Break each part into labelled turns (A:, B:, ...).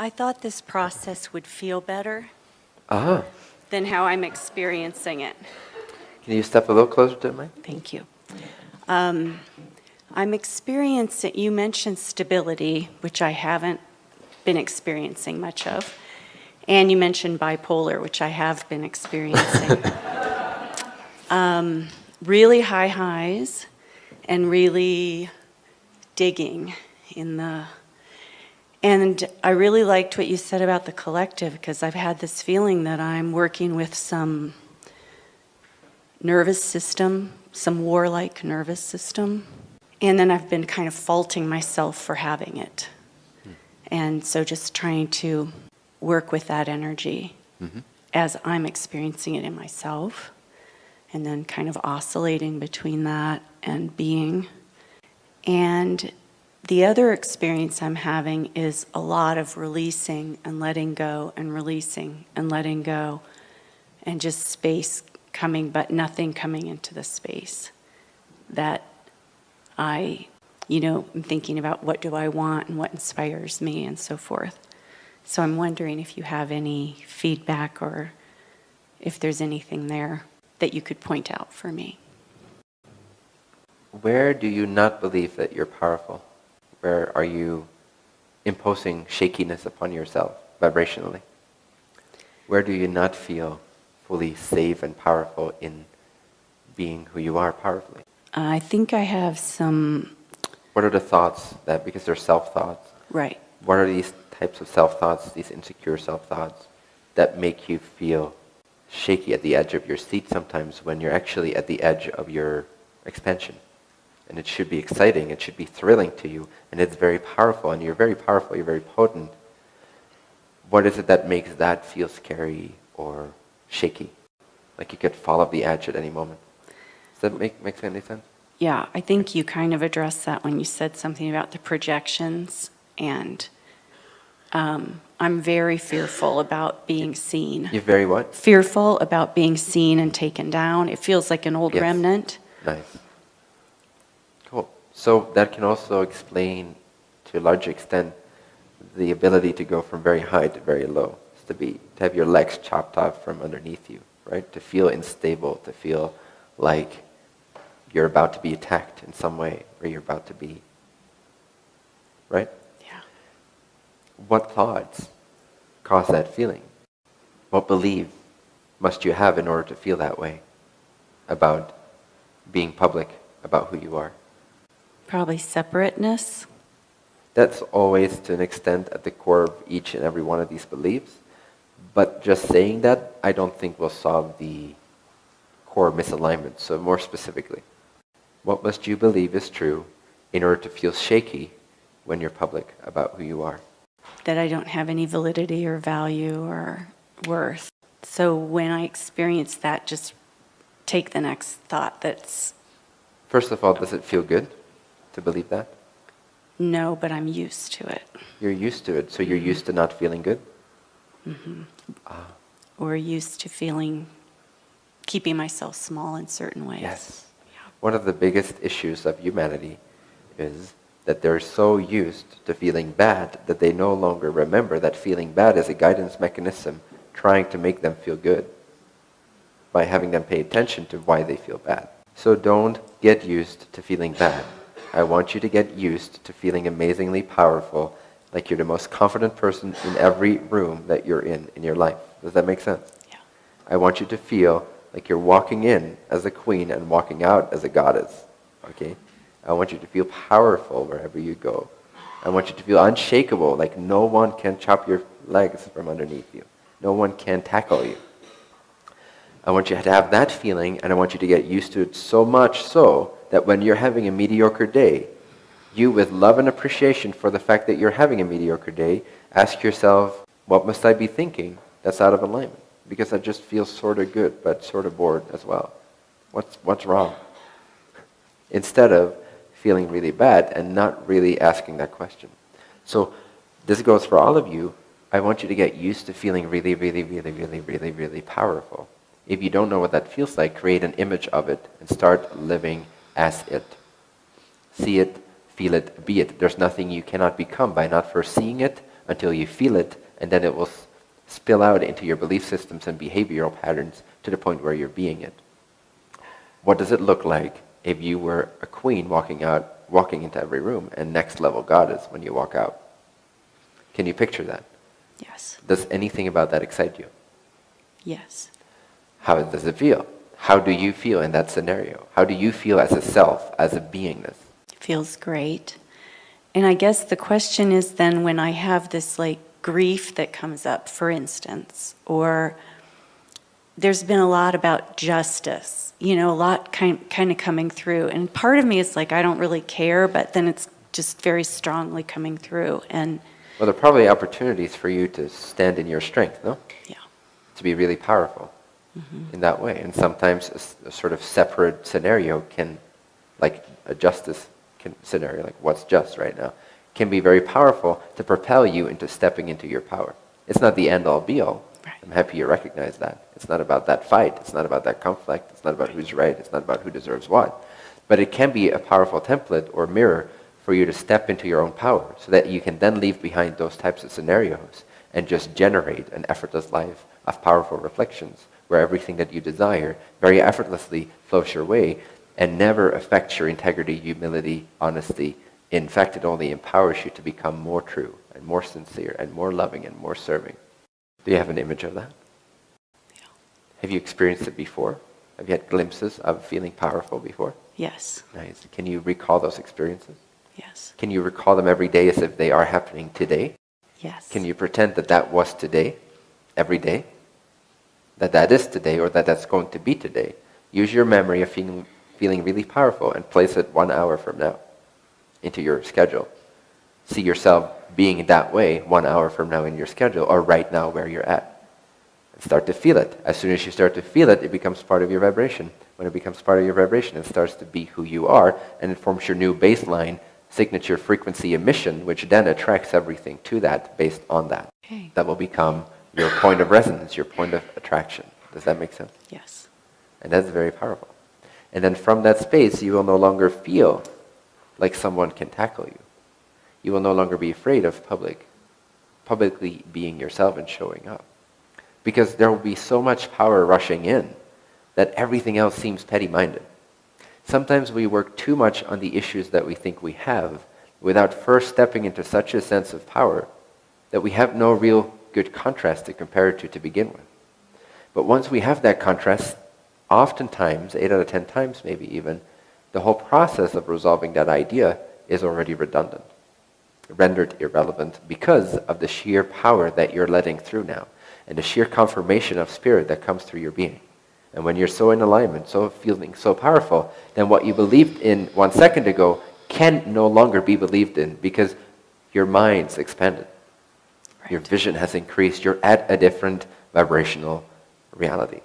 A: I thought this process would feel better
B: Ah,
A: than how I'm experiencing it.
B: can you step a little closer to the mic?
A: Thank you. I'm experiencing, you mentioned stability, which I haven't been experiencing much of. And you mentioned bipolar, which I have been experiencing. Really high highs and really digging in the... And I really liked what you said about the collective, because I've had this feeling that I'm working with some nervous system, some warlike nervous system. And then I've been kind of faulting myself for having it. And so just trying to work with that energy as I'm experiencing it in myself. And then kind of oscillating between that and being. And the other experience I'm having is a lot of releasing and letting go and releasing and letting go. And just space coming, but nothing coming into the space that I'm thinking about what do I want and what inspires me and so forth. So I'm wondering if you have any feedback or if there's anything there that you could point out for me.
B: Where do you not believe that you're powerful? Where are you imposing shakiness upon yourself vibrationally? Where do you not feel fully safe and powerful in being who you are powerfully?
A: I think I have some...
B: What are the thoughts that, because they're self-thoughts,
A: Right.
B: what are these types of self-thoughts, these insecure self-thoughts, that make you feel shaky at the edge of your seat sometimes when you're actually at the edge of your expansion? And it should be exciting, it should be thrilling to you, and it's very powerful, and you're very powerful, you're very potent. What is it that makes that feel scary or shaky? Like you could fall off the edge at any moment. Does that make any sense?
A: Yeah, I think you kind of addressed that when you said something about the projections, and I'm very fearful about being seen.
B: You're very what?
A: Fearful about being seen and taken down. It feels like an old remnant.
B: Nice. Cool. So that can also explain, to a large extent, the ability to go from very high to very low. It's to have your legs chopped off from underneath you, right? To feel unstable, to feel like you're about to be attacked in some way, or you're about to be, right?
A: Yeah.
B: What thoughts cause that feeling? What belief must you have in order to feel that way about being public, about who you are?
A: Probably separateness.
B: That's always, to an extent, at the core of each and every one of these beliefs. But just saying that, I don't think will solve the core misalignment. So more specifically, what must you believe is true in order to feel shaky when you're public about who you are?
A: That I don't have any validity or value or worth. So when I experience that, just take the next thought that's...
B: First of all, does it feel good to believe that?
A: No, but I'm used to it.
B: You're used to it, so you're used to not feeling good?
A: Or used to keeping myself small in certain ways.
B: Yes. One of the biggest issues of humanity is that they're so used to feeling bad that they no longer remember that feeling bad is a guidance mechanism trying to make them feel good by having them pay attention to why they feel bad. So don't get used to feeling bad. I want you to get used to feeling amazingly powerful, like you're the most confident person in every room that you're in your life. Does that make sense?
A: Yeah.
B: I want you to feel like you're walking in as a queen and walking out as a goddess, okay? I want you to feel powerful wherever you go. I want you to feel unshakable, like no one can chop your legs from underneath you. No one can tackle you. I want you to have that feeling, and I want you to get used to it so much so that when you're having a mediocre day, you, with love and appreciation for the fact that you're having a mediocre day, ask yourself, what must I be thinking that's out of alignment? Because I just feel sort of good, but sort of bored as well. What's wrong? Instead of feeling really bad and not really asking that question. So this goes for all of you. I want you to get used to feeling really, really, really, really, really, really powerful. If you don't know what that feels like, create an image of it and start living as it. See it, feel it, be it. There's nothing you cannot become by not first seeing it, until you feel it, and then it will spill out into your belief systems and behavioral patterns to the point where you're being it. What does it look like if you were a queen walking into every room, and next level goddess when you walk out? Can you picture that?
A: Yes.
B: Does anything about that excite you?
A: Yes.
B: How does it feel? How do you feel in that scenario? How do you feel as a self, as a beingness?
A: Feels great. And I guess the question is then when I have this like grief that comes up, for instance, or there's been a lot about justice, a lot kind of coming through. And part of me is like, I don't really care, but then it's just very strongly coming through. And
B: well, there are probably opportunities for you to stand in your strength, no?
A: yeah.
B: To be really powerful in that way. And sometimes a sort of separate scenario can, like a justice scenario, like what's just right now, can be very powerful to propel you into stepping into your power. It's not the end-all be-all.
A: Right.
B: I'm happy you recognize that. It's not about that fight. It's not about that conflict. It's not about who's right. It's not about who deserves what. But it can be a powerful template or mirror for you to step into your own power so that you can then leave behind those types of scenarios and just generate an effortless life of powerful reflections where everything that you desire very effortlessly flows your way and never affects your integrity, humility, honesty. In fact, it only empowers you to become more true and more sincere and more loving and more serving. Do you have an image of that?
A: Yeah.
B: Have you experienced it before? Have you had glimpses of feeling powerful before?
A: Yes.
B: Nice. Can you recall those experiences?
A: Yes.
B: Can you recall them every day as if they are happening today?
A: Yes.
B: Can you pretend that that was today, every day? That is today, or that's going to be today? Use your memory of feeling really powerful and place it 1 hour from now into your schedule. See yourself being that way 1 hour from now in your schedule, or right now where you're at. And start to feel it. As soon as you start to feel it, it becomes part of your vibration. When it becomes part of your vibration, it starts to be who you are, and it forms your new baseline, signature frequency emission, which then attracts everything to that based on that.
A: Okay.
B: That will become your point of resonance, your point of attraction. Does that make sense?
A: Yes.
B: And that's very powerful. And then from that space, you will no longer feel like someone can tackle you. You will no longer be afraid of publicly being yourself and showing up. Because there will be so much power rushing in that everything else seems petty-minded. Sometimes we work too much on the issues that we think we have without first stepping into such a sense of power that we have no real good contrast to compare it to begin with. But once we have that contrast, oftentimes, 8 out of 10 times maybe even, the whole process of resolving that idea is already redundant, rendered irrelevant because of the sheer power that you're letting through now and the sheer confirmation of spirit that comes through your being. And when you're so in alignment, so feeling so powerful, then what you believed in 1 second ago can no longer be believed in because your mind's expanded. Right. Your vision has increased. You're at a different vibrational reality.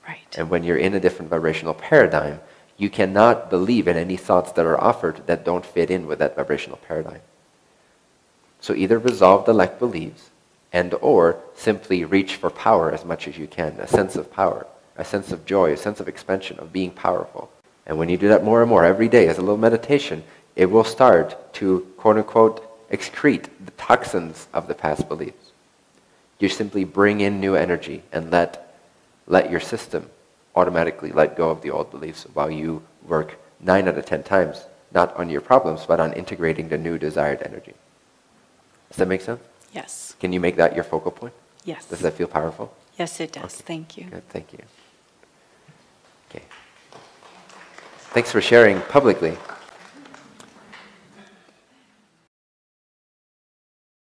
A: Right.
B: And when you're in a different vibrational paradigm, you cannot believe in any thoughts that are offered that don't fit in with that vibrational paradigm. So either resolve the lack beliefs and or simply reach for power as much as you can, a sense of power, a sense of joy, a sense of expansion, of being powerful. And when you do that more and more every day as a little meditation, it will start to, quote-unquote, excrete the toxins of the past beliefs. You simply bring in new energy and let your system automatically let go of the old beliefs while you work 9 out of 10 times, not on your problems, but on integrating the new desired energy. Does that make sense?
A: Yes.
B: Can you make that your focal point?
A: Yes.
B: Does that feel powerful?
A: Yes, it does.
B: Okay.
A: Thank you.
B: Good, thank you. Okay. Thanks for sharing publicly.